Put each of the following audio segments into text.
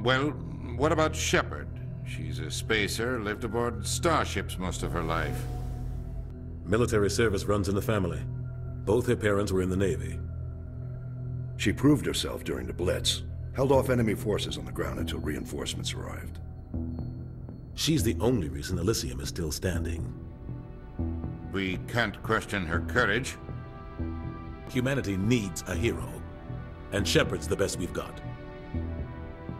Well, what about Shepard? She's a spacer, lived aboard starships most of her life. Military service runs in the family. Both her parents were in the Navy. She proved herself during the Blitz, held off enemy forces on the ground until reinforcements arrived. She's the only reason Elysium is still standing. We can't question her courage. Humanity needs a hero, and Shepard's the best we've got.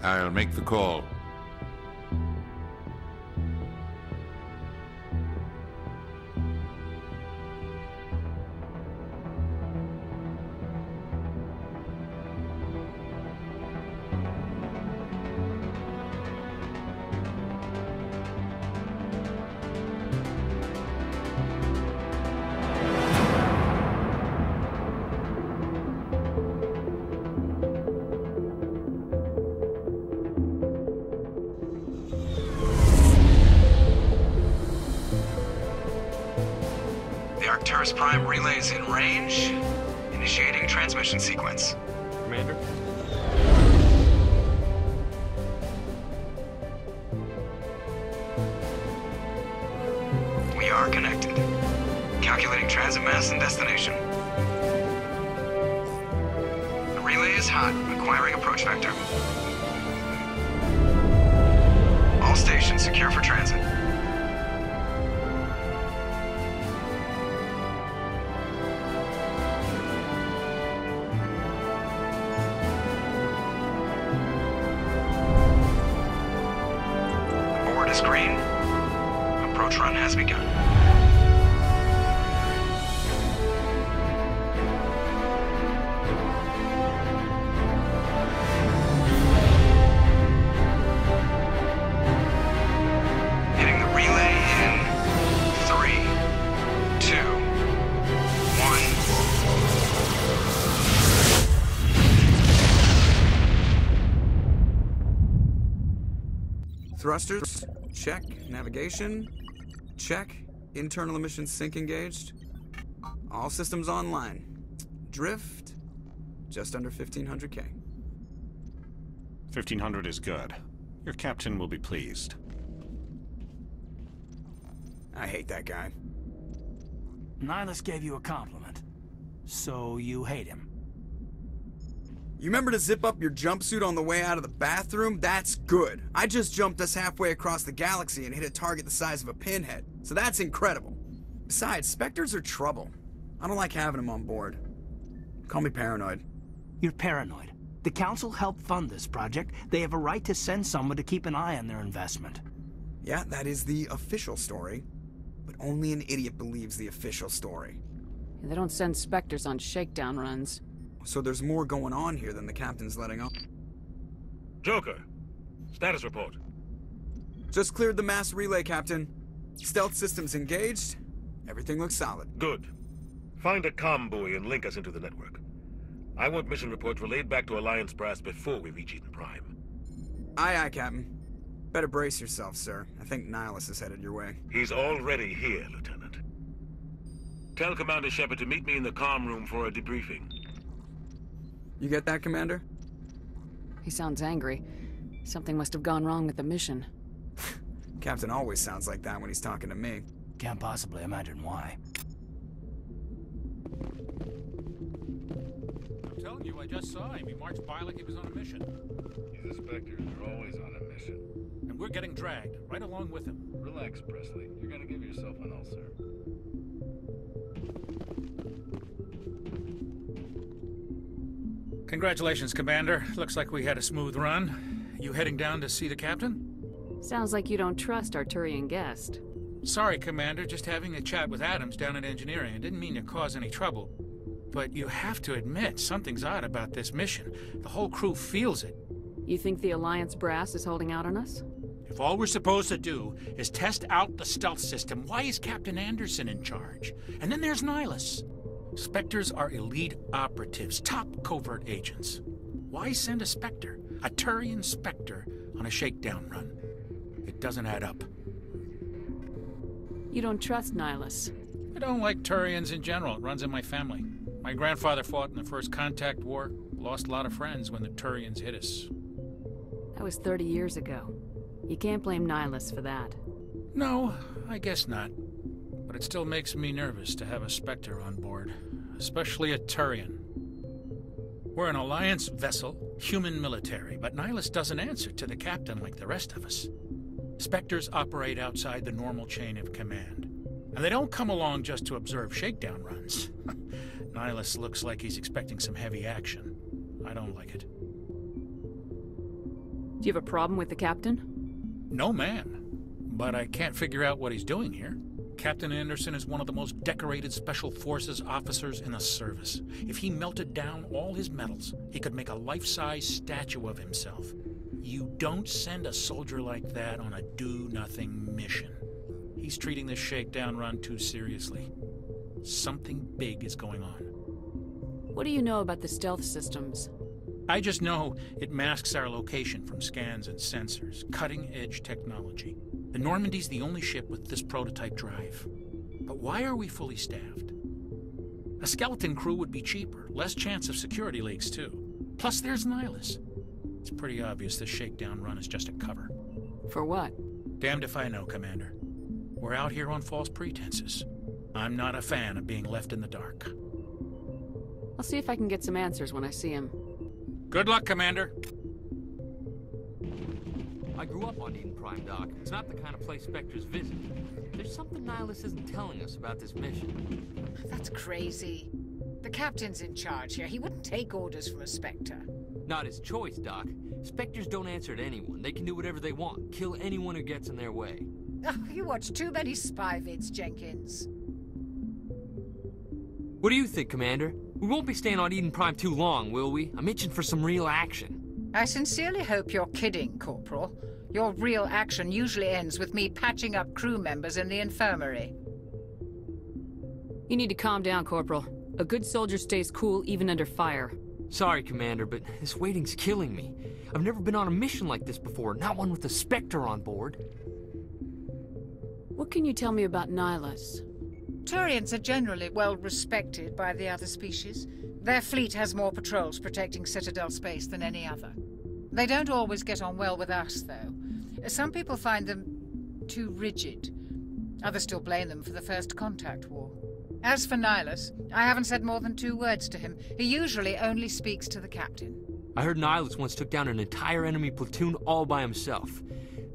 I'll make the call. Prime relays in range. Initiating transmission sequence. Commander? We are connected. Calculating transit mass and destination. The relay is hot, acquiring approach vector. All stations secure for transit. Green. Approach run has begun. Hitting the relay in 3, 2, 1. Thrusters. Check. Navigation. Check. Internal emissions sync engaged. All systems online. Drift. Just under 1500K. 1500 is good. Your captain will be pleased. I hate that guy. Nihilus gave you a compliment. So you hate him. You remember to zip up your jumpsuit on the way out of the bathroom? That's good. I just jumped us halfway across the galaxy and hit a target the size of a pinhead. So that's incredible. Besides, Spectres are trouble. I don't like having them on board. Call me paranoid. You're paranoid. The Council helped fund this project. They have a right to send someone to keep an eye on their investment. Yeah, that is the official story. But only an idiot believes the official story. They don't send Spectres on shakedown runs. So there's more going on here than the captain's letting on. Joker, status report. Just cleared the mass relay, Captain. Stealth systems engaged. Everything looks solid. Good. Find a comm buoy and link us into the network. I want mission reports relayed back to Alliance brass before we reach Eden Prime. Aye, aye, Captain. Better brace yourself, sir. I think Nihilus is headed your way. He's already here, Lieutenant. Tell Commander Shepard to meet me in the comm room for a debriefing. You get that, Commander? He sounds angry. Something must have gone wrong with the mission. Captain always sounds like that when he's talking to me. Can't possibly imagine why. I'm telling you, I just saw him. He marched by like he was on a mission. He's a Spectre. They're always on a mission. And we're getting dragged, right along with him. Relax, Presley. You're gonna give yourself an ulcer. Congratulations, Commander. Looks like we had a smooth run. You heading down to see the captain? Sounds like you don't trust our Turian guest. Sorry, Commander. Just having a chat with Adams down at engineering. I didn't mean to cause any trouble. But you have to admit, something's odd about this mission. The whole crew feels it. You think the Alliance brass is holding out on us? If all we're supposed to do is test out the stealth system, why is Captain Anderson in charge? And then there's Nihilus. Spectres are elite operatives, top covert agents. Why send a Spectre, a Turian Spectre, on a shakedown run? It doesn't add up. You don't trust Nihilus? I don't like Turians in general. It runs in my family. My grandfather fought in the First Contact War, lost a lot of friends when the Turians hit us. That was 30 years ago. You can't blame Nihilus for that. No, I guess not. But it still makes me nervous to have a Spectre on board, especially a Turian. We're an Alliance vessel, human military, but Nihilus doesn't answer to the captain like the rest of us. Spectres operate outside the normal chain of command. And they don't come along just to observe shakedown runs. Nihilus looks like he's expecting some heavy action. I don't like it. Do you have a problem with the captain? No, ma'am. But I can't figure out what he's doing here. Captain Anderson is one of the most decorated Special Forces officers in the service. If he melted down all his medals, he could make a life-size statue of himself. You don't send a soldier like that on a do-nothing mission. He's treating this shakedown run too seriously. Something big is going on. What do you know about the stealth systems? I just know it masks our location from scans and sensors. Cutting-edge technology. The Normandy's the only ship with this prototype drive. But why are we fully staffed? A skeleton crew would be cheaper, less chance of security leaks too. Plus there's Nihilus. It's pretty obvious this shakedown run is just a cover. For what? Damned if I know, Commander. We're out here on false pretenses. I'm not a fan of being left in the dark. I'll see if I can get some answers when I see him. Good luck, Commander. I grew up on Eden Prime, Doc. It's not the kind of place Spectres visit. There's something Nihilus isn't telling us about this mission. That's crazy. The captain's in charge here. He wouldn't take orders from a Spectre. Not his choice, Doc. Spectres don't answer to anyone. They can do whatever they want. Kill anyone who gets in their way. Oh, you watch too many spy vids, Jenkins. What do you think, Commander? We won't be staying on Eden Prime too long, will we? I'm itching for some real action. I sincerely hope you're kidding, Corporal. Your real action usually ends with me patching up crew members in the infirmary. You need to calm down, Corporal. A good soldier stays cool even under fire. Sorry, Commander, but this waiting's killing me. I've never been on a mission like this before, not one with a Spectre on board. What can you tell me about Nihilus? Turians are generally well respected by the other species. Their fleet has more patrols protecting Citadel space than any other. They don't always get on well with us, though. Some people find them too rigid. Others still blame them for the First Contact War. As for Nihilus, I haven't said more than 2 words to him. He usually only speaks to the captain. I heard Nihilus once took down an entire enemy platoon all by himself.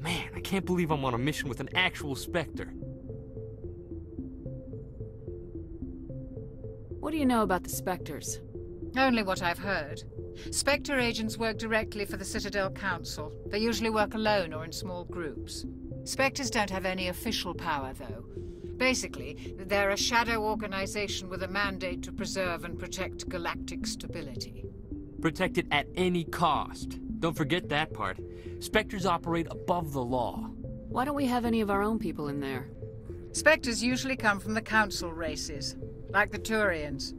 Man, I can't believe I'm on a mission with an actual Spectre. What do you know about the Spectres? Only what I've heard. Spectre agents work directly for the Citadel Council. They usually work alone or in small groups. Spectres don't have any official power, though. Basically, they're a shadow organization with a mandate to preserve and protect galactic stability. Protect it at any cost. Don't forget that part. Spectres operate above the law. Why don't we have any of our own people in there? Spectres usually come from the Council races, like the Turians.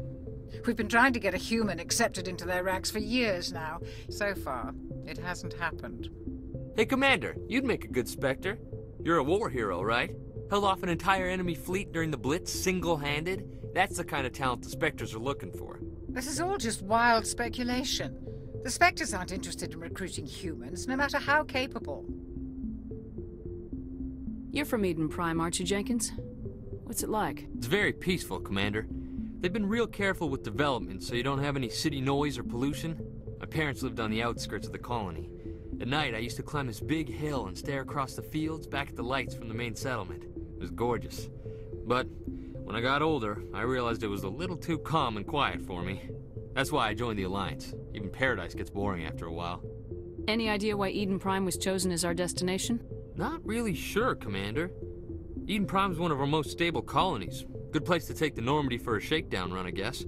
We've been trying to get a human accepted into their ranks for years now. So far, it hasn't happened. Hey, Commander, you'd make a good Spectre. You're a war hero, right? Held off an entire enemy fleet during the Blitz single-handed? That's the kind of talent the Spectres are looking for. This is all just wild speculation. The Spectres aren't interested in recruiting humans, no matter how capable. You're from Eden Prime, aren't you, Jenkins? What's it like? It's very peaceful, Commander. They've been real careful with development, so you don't have any city noise or pollution. My parents lived on the outskirts of the colony. At night, I used to climb this big hill and stare across the fields back at the lights from the main settlement. It was gorgeous. But when I got older, I realized it was a little too calm and quiet for me. That's why I joined the Alliance. Even Paradise gets boring after a while. Any idea why Eden Prime was chosen as our destination? Not really sure, Commander. Eden Prime's one of our most stable colonies. Good place to take the Normandy for a shakedown run, I guess.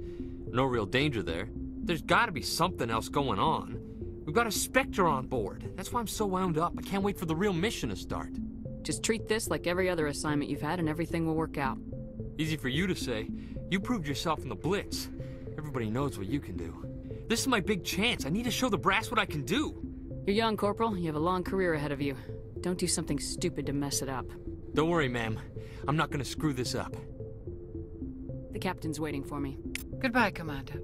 No real danger there. There's gotta be something else going on. We've got a Spectre on board. That's why I'm so wound up. I can't wait for the real mission to start. Just treat this like every other assignment you've had and everything will work out. Easy for you to say. You proved yourself in the Blitz. Everybody knows what you can do. This is my big chance. I need to show the brass what I can do. You're young, Corporal. You have a long career ahead of you. Don't do something stupid to mess it up. Don't worry, ma'am. I'm not gonna screw this up. The captain's waiting for me. Goodbye, Commander.